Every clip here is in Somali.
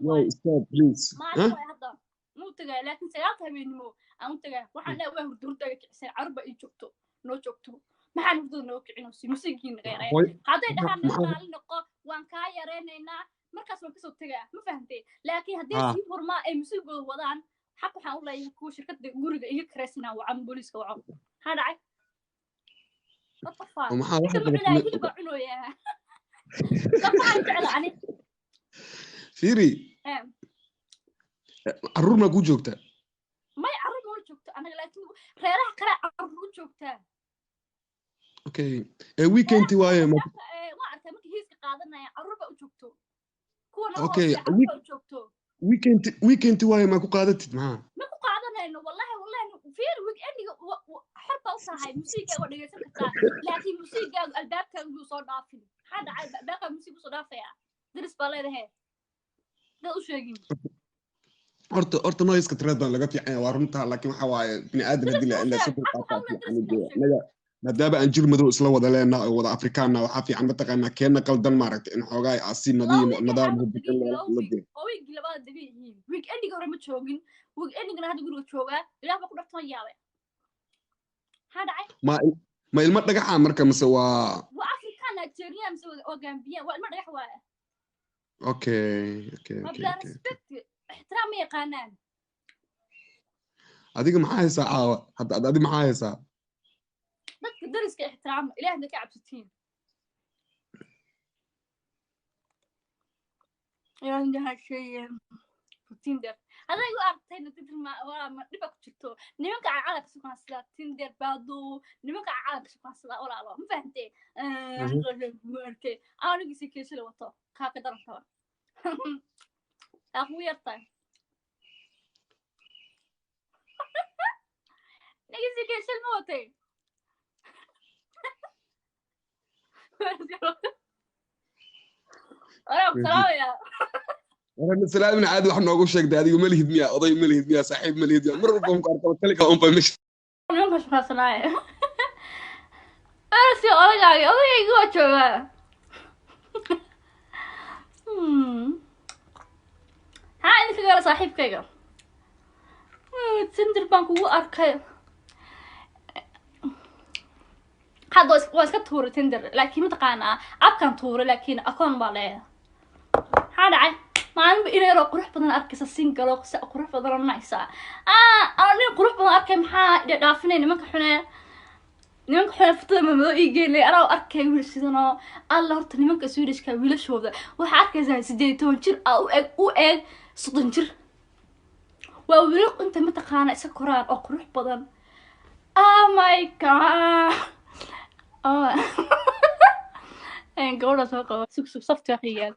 واي ستوب بليز ما أنا هذا مو تجا لكن سيارتها بينمو أنا تجا وحنا وين بدور تجا كسر عربة يجوكتو نو جوكتو ما حنفضل نوكعنو سي مسكين غير هذا ده حنا نقول وان كايا رينينا مركز ما كسو تجا ما فهمتي لكن هدي سي فرما أي مسيب وضعن حق حاول لا يكون شركة جورج يكرسنا وعم بوليس وعم هذا عي الطفال لا يجيب عنو يا طفال فعلا يعني فيري عرور ما قول جوكتا ما يعرور ما جوكتا أنا لكن خيرها قرأ عرور جوكتا اوكي ويكند واي ما أعرف ما كيس قادنا يا عرور بأجوكتو كون اوكي بأجوكتو ويكند واي ما كو قادتي معاه ما كو قادنا إنه والله فير ويك إني حرب أوصل هاي موسيقى ولا جالس كذا لكن موسيقى الباب كان يوصل ضعفي هذا الباب كان موسيقى يوصل ضعفي درس بالله ده هي ده وش يجين horta noiska tirada badan laga fiican waa runta laakiin waxa waaye bini aadan hadii la ila sidoo kale maadaama aan jir madow isla wada leenahay oo wada afrikaana waxa fiican mataqaana keena qaldan maaragtay in xoogaa asi nidaam hubin oo week labada dabiiciin week endiga hore ma joogin week endigana hadda guriga joogaa ilaah ba ku dhaftan yaabay hada ma ilma dhagaxa marka mise waa afrikaan Nigeria mise waa Gambia waa ilma dhagax waa okay احترام يقانان adiga maxaa haysaa caawa hadda adiga maxaa haysaa dadka dariska احترام ilaahna ka cabsatiin yaa shay Tinder هذا يقول أرتين تدري ما نبغى كتير نبغى على سكان سلا Tinder بعدو نبغى على سكان سلا ولا لا ما فهمتي مرتي أنا نجي سكيس لوطة كذا رفض أخوي يطلع نجي سكيس الموتى أنا سلام من عادي وحنا نقول شيء ده هذه ملهي دنيا قضية ملهي دنيا صاحب ملهي دنيا مرة بقوم كاركل كلك أقوم بمشي أنا مش خاصناي أنا سي أرجع يقول شو ها عندك غير صاحب كيا تندر بانك هو أركي هذا واسكت تور تندر لكن متقانا أب كان تور لكن أكون بالله هذا عين ما أنا بإني أروح بدن أركز السينجل أروح بدن النايسة أنا أروح بدن أركز محا دافنين نمك حنا فترة ما يجي لي أنا أركز ويلسيدنا الله هرت نمك سويدش كويل شو ذا وحركز زي سديتون جر أو صدن جر وأولك أنت متقانا سكران أو أروح بدن my god إن قولة سوق سوق صفت أخيال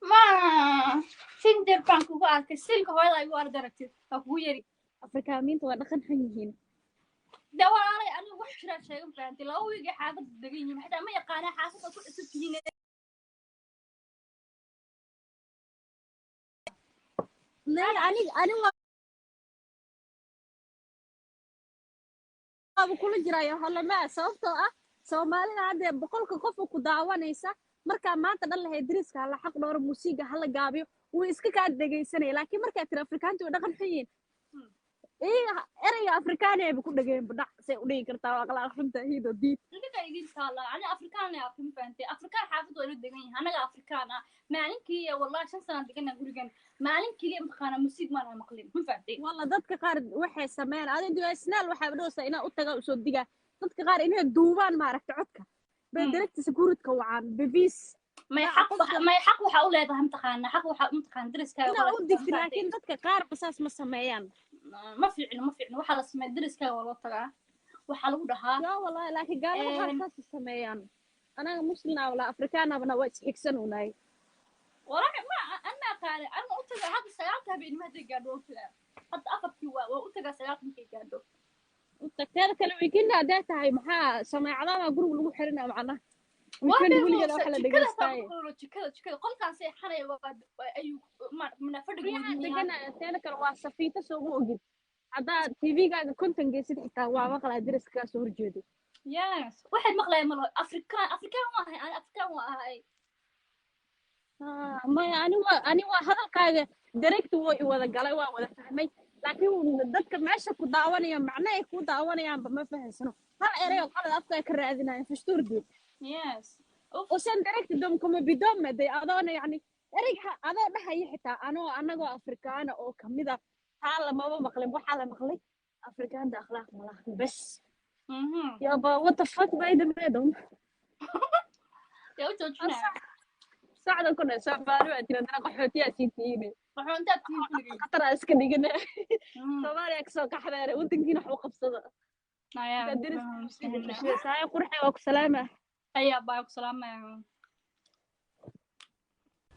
ما سندر بانكو بارك سلك هاي لا يواردرتي أبو يري أفريقيين توا دخن حنيين دواري أنا وحشرة شيء فانتي لو يجي حاجة تدقيني حتى ما يقانا حاسة كل أسبوعين لا أنا أبو كل جرايا هلا ما صوته Soomaalida hadda boqolka qof ku daawanaysa marka maanta dhan la heedriska hala xaq dhowr muusiga hala gaabiyo uu iska ka dhageysanay laakiin marka tir Afrikaantu way dhaqan xiyeen erayga Afrikaan ay ku dhageen badhac say u dhigi kartaa waa qala xunta hiido diid ninka igin taala ana Afrikaan ay afin faantay Afrikaan xaafad way degan yahay anaga Afrikaan maalinkii wallahi 5 sano degan gurigan maalinkii imtixaan muusiga ma maqlin ma faantay walla dadka qaar waxay sameeyaan adigu isnaal waxa dhoosa ina u taga soo diga dadka qaar inay duubaan ma aragta codka bedelta sakuuradka waan bebis ما يحق waxa u leedahay imtixaan xaq waxa imtixaan dariska wala u digti laakiin dadka qaar basaas ma sameeyaan ما fiicno waxa la sameeyo dariska wala tagaa waxa lagu dhahaa yaa wallahi laakiin gaalada qaar sameeyaan anaga muslimna wala afrikaanna waa isxigsanunay wala ma ana qaar ana u tagaa hada sayaalka been ma degaado hada afadkii waa u tagaa sayaalka ma degaado تكتير كلام يمكن ده تاعي محا سماعنا ما جروب لو حرنا معنا وكان ولي جدا حلا دغستاي كده قل كان سي حري اي من فدغ دغنا تينا كل waa safiita soo ogid hada TV-ga كنت نجيسد xitaa waa maqla dariska soo horjeedo yes waxay maqlay mal afrikaan waa ahay afrikaan waa ahay ما أنا هذا كذا direct وذا قال وذا فهمي لكن dadka meesha ku daawanaya macnaheedu ku daawanayaan ma fahansano hal eray oo qalad afka ka raadinayaan fashtuurdi yes of وسن direct dom kuma bidom maday adoona yani erayga adoo dhahay xitaa anagoo afrikaana oo kamida hala maba maqlin waxa la maqlay afrikaanta akhlaaq malaha bas yaba what the fuck by the madam يا وجهنا saacada kuna saafaari waa tirada qaxootiya siitiine waxaan inta tiin qatar iska dhigana Soomaaliya ka soo kaxdeere wadankiina wax u qabsada naya saay qurxay waa ku salaama ayaa baa ku salaamaya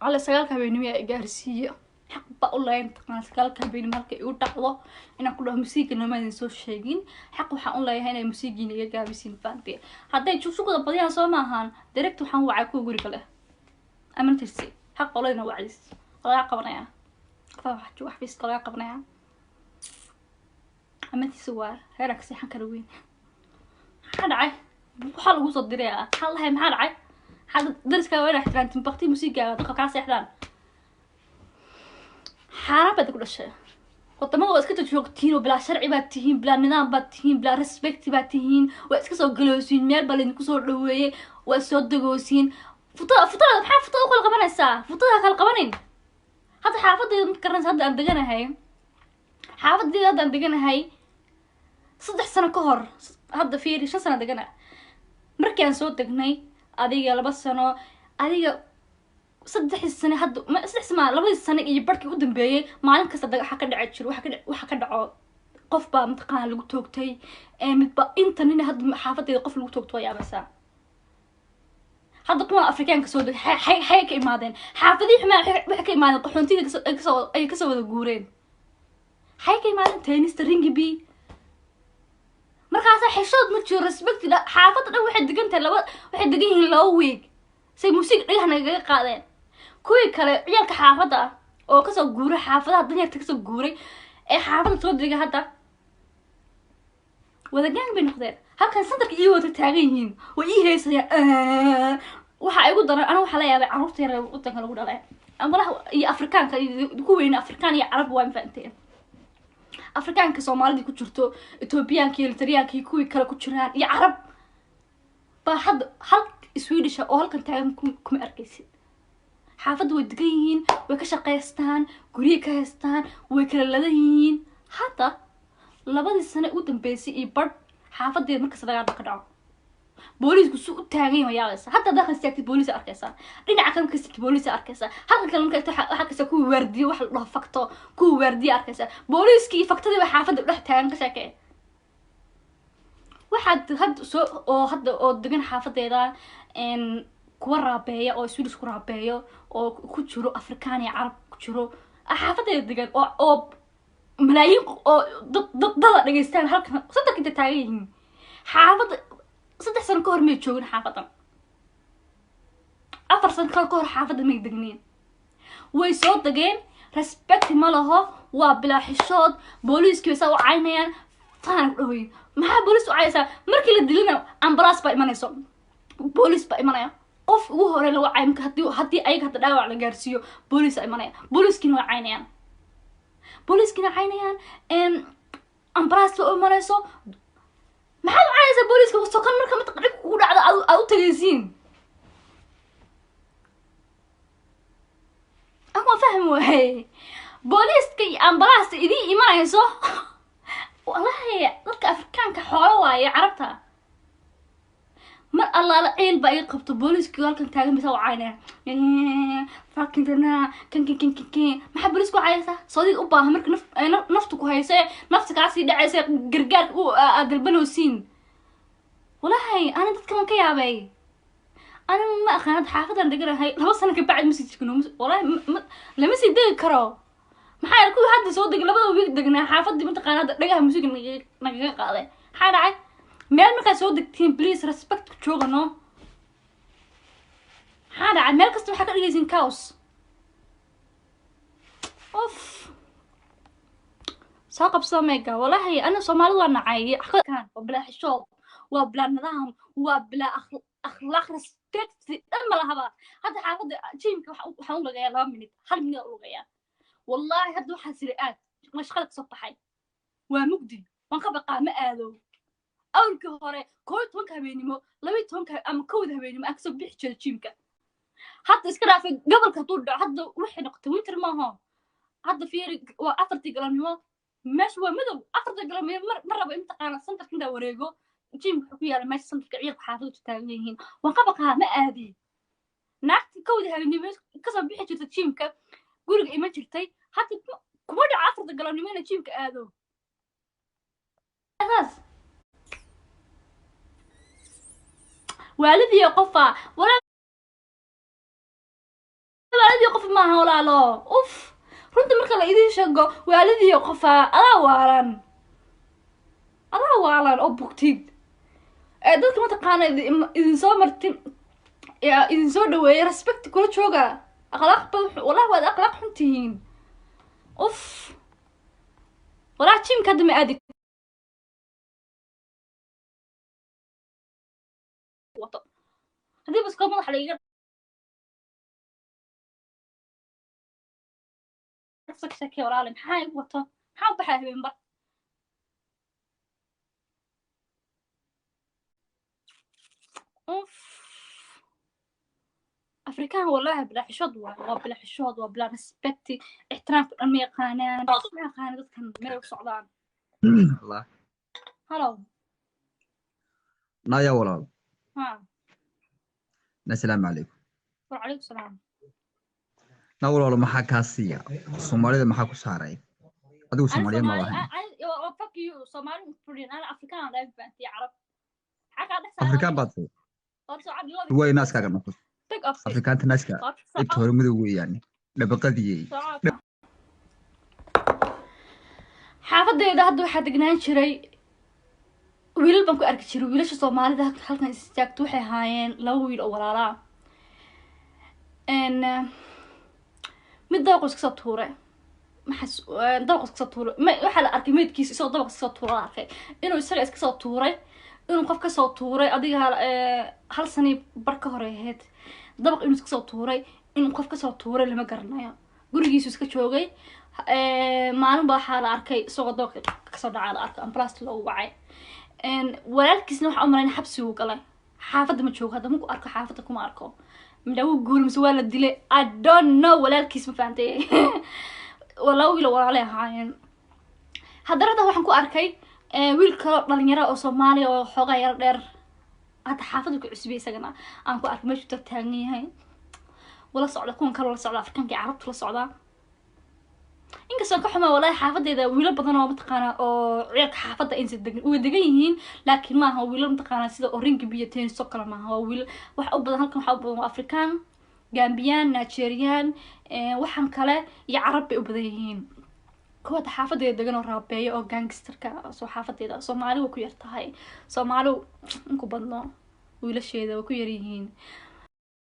على سجال كابيني جارسية حق بقول له أنت قناة سجال كابيني مالك يوتقوا إن كلها موسيقى إنه ما ينسوا شيئين حق وحقول له هنا موسيقى إنه جابسين فانتي حتى يشوف شو كذا بديها سوا معهن direct وحن وعكوا يقول كله أمن ترسي حق والله إنه وعديس الله يعقبنا يا فواحد شو واحد فيس الله يعقبنا يا أمن تسوار هيرك سيحن كروين حد عاي وحال وصل دريا حال هاي محل عاي حد درس كوين احترام تنبختي موسيقى دقة كاسة احترام حرام بدك كل شيء وطما هو اسكتوا جوجتين وبلا شرعي باتهين بلا نظام باتهين بلا ريسبكت باتهين واسكسو جلوسين ميل بالين كسو دويه واسو دغوسين فطا بحال فطا كل قبنيسا فطا كل قبنين هذا حافظ متكرنس هذا ان دغناهي حافظ هذا ان دغناهي 3 سنه كهور هذا فيري 5 سنه دغنا markii aan soo tagnay adiga 2 sano adiga 3 sano hadda 3 sano 2 sano iyo barkii u dambeeyay maalin kasta waxa ka dhacay jir waxa ka dhaco qof baa mutaqaan lagu toogtay midba inta nin hadda xaafadeeda qof lagu toogto ayaa basa hadda kuma afrikaanka soo deg hay ka imaadeen xaafadii xuma waxa ka imaadeen qaxoontiga ay ka soo wada guureen hay ka imaadeen tennis ringibi markaas xishood ma jiro respect xaafada dhan waxay degantahay waxay degan yihiin 2 week say musiiq dhagaxna kaga qaadeen kuwii kale ciyalka xaafada oo ka soo guuray xaafadaha danyarta ka soo guuray ee xaafada soo degay hadda wada gang bay noqdeen halkan sandarka iyo wada taagan yihiin way ii heesayaan waxa ay ugu daran aniga waxa la yaabay carruurta yar ee wadanka lagu dhalay amalaha iyo afrikaanka kuweyn afrikaan iyo carab waa infaanteen afrikaanka Soomaalida ku jirto Etoobiyaanka iyo Eritreaanka iyo kuwii kale ku jiraan iyo carab ba hadda hal Swedish oo halkan taagan kuma arkaysid xaafadu way degan yihiin way ka shaqeystaan guriga ka haystaan way kala ladan yihiin hadda 2 sano u dambeysay iyo bar xaafadeed markaas dagaal ka dhaco boolisku soo u taagan yahay hadda dakhal istaagtay boolis arkaysa dhinaca kan ka istaagtay boolis arkaysa halka kale marka waxa ka soo ku waardiyo wax la dhaho fakto ku waardiyo arkaysa booliskii faktadii waxa xaafada dhex taagan ka shaqeey hadda oo degan xaafadeeda kuwa raabeeya oo Swedish ku raabeeyo oo ku jiro afrikaan iyo carab ku jiro xaafadeeda degan oo malaayiin oo dad dhageystaan halkan saddex inta taagan yihiin xaafada 3 sano ka hor ma joogin xaafadan 4 sano ka hor xaafada ma degneen way soo dageen respect ma laho waa bilaa xishood booliskii soo caynayaan taan dhawey maxaa boolis u caysa markii la dilina ambulance ba imanayso boolis ba imanaya qof ugu hore lagu caymka hadii ay hadda dhaawac la gaarsiiyo boolis ay imanaya booliskina waa caynayaan ambulance oo imanayso maxaa u caysa booliska soo kan marka mid qadib ku dhacdo aad u tagaysiin ama fahmo wahay booliska iyo ambulance idii imanayso wallahi dadka afrikaanka xoolo waaye carabta mar alla la ceel ba ay qabto booliska halkan taagan bisa wacaynaa fucking dana kan maxaa boolisku caysa soodig u baahan marka naftu ku hayse nafta kaasi dhacaysa gargaar u dalbanoosin wallahi ana dadkan ka yaabay ana ma aqaan xaafadan deganahay 2 sano ka bacd message-kuna wallahi lama sii degi karo maxaa ku hadda soo degay 2 week degnaa xaafadii mataqaan hadda dhagaha musiiga naga qaaday maxaa dhacay meel marka soo degtiin please respect ku joogano maxaa dhacay meel kasta waxa ka dhigaysin chaos of ساقب ساميكا والله أنا صومالي وأنا عايي أخذ كان وبلا حشوب وبلا نظام وبلا أخلاق taxi ما لها هذا حافظ جيمك وحنقول لك يا لا مني هل مني أقول لك والله هذا واحد سرقات مشغلك سطحي ومجدي وانقبق ما قالوا أول كهرة كويت وانك هبيني لويت وانك أم كود هبيني ما أكسب بيحكي جيمك حتى إسكنا في قبل كطول هذا وحي نقطة ويتر ما هو هذا في وأفرتي قرامي مش هو مدو أفرتي قرامي مرة بإمتى أنا سنتر كندا وريجو جيم حكي على ماشي سنتر كعير حافظ تتاجيهين وانقبقها ما أدي ناقتي كودها إني بس كسب بيحكي جيمك قولك إيه ما جرتي حتى كمرة أفرتي قرامي ما جيمك آدو أساس والدي قفا ولا والدي قف معها ولا لا أوف runta marka la idin sheego waalidii qofa adaa waalan oo bugtid dadka ma taqaana idin soo martin idin soo dhaweeyay respect kula jooga akhlaaq wallahi waad akhlaaq xuntihiin uf walaa jimka hadda ma aadi wato haddii baskoo madax laiga شكي ولا لين حاي وطن حاو بحاهبين بر اوف افريكان والله بلا حشود وبلا حشود وبلا ريسبكتي احترام الميقانان ما قانون كان ميل وسعدان الله هلو نايا ولا ها السلام عليكم وعليكم السلام ناول maxaa ka siiya Soomaalida maxaa ku saaray adigu Soomaaliya ma lahayn fuck you Somali Korean ana Afrikaan aan fahantii Arab xaqa dhaxsan Afrikaan baad way naas kaaga noqdo Afrikaanta naaska inta hore madow weeyaan dabaqadii xaafadeeda hadda waxa degnaan jiray wiilal baan ku arki jiray wiilasha Soomaalida halkan istaagto waxay haayeen laba wiil oo walaala mid dabaqos ka tuuray maxas dabaqos ka tuuray waxa la arkay meedkiisa isoo dabaqos ka tuuray arkay inuu isaga iska soo tuuray inuu qof ka soo tuuray adiga hal sani bar ka horeeyay dabaq inuu iska soo tuuray inuu qof ka soo tuuray lama garanayo gurigiisu iska joogay maalin baa waxa la arkay isoo dabaq ka soo dhacay la arkay ambulance loo wacay walaalkiisna waxa u maleyn xabsi uu galay xaafadda ma joogo hadda ma ku arko xaafadda kuma arko مداو قول مسوالة دلي I don't know ولا الكيس مفانتي ولا ويل ولا عليها هاين هذا رده وحنكو أركي ويل كلا نيرة أو صومالي أو حاجة يردر هذا حافظك عسبي سجنا أنكو أركي مش تتهني هاي ولا صعدة كون كلا ولا صعدة أفريقيا كي عربت ولا صعدة إنك سانك حما ولا حافظ إذا ويل بدنا متقنا أو عيك حافظ إنس الدقن ودقيهين لكن ما هو ويل متقنا سيدا أورينج بيتين سكر ما هو ويل وح أبدا هلكم حب أفريقيان جامبيان نيجيريان وحن كلا يعرب أبديهين كوا حافظ إذا دقن الرابعي أو جانجستر كا سو حافظ إذا صومالي وكيرتهاي صومالو إنكو بدنا ويل الشيء ده وكيريهين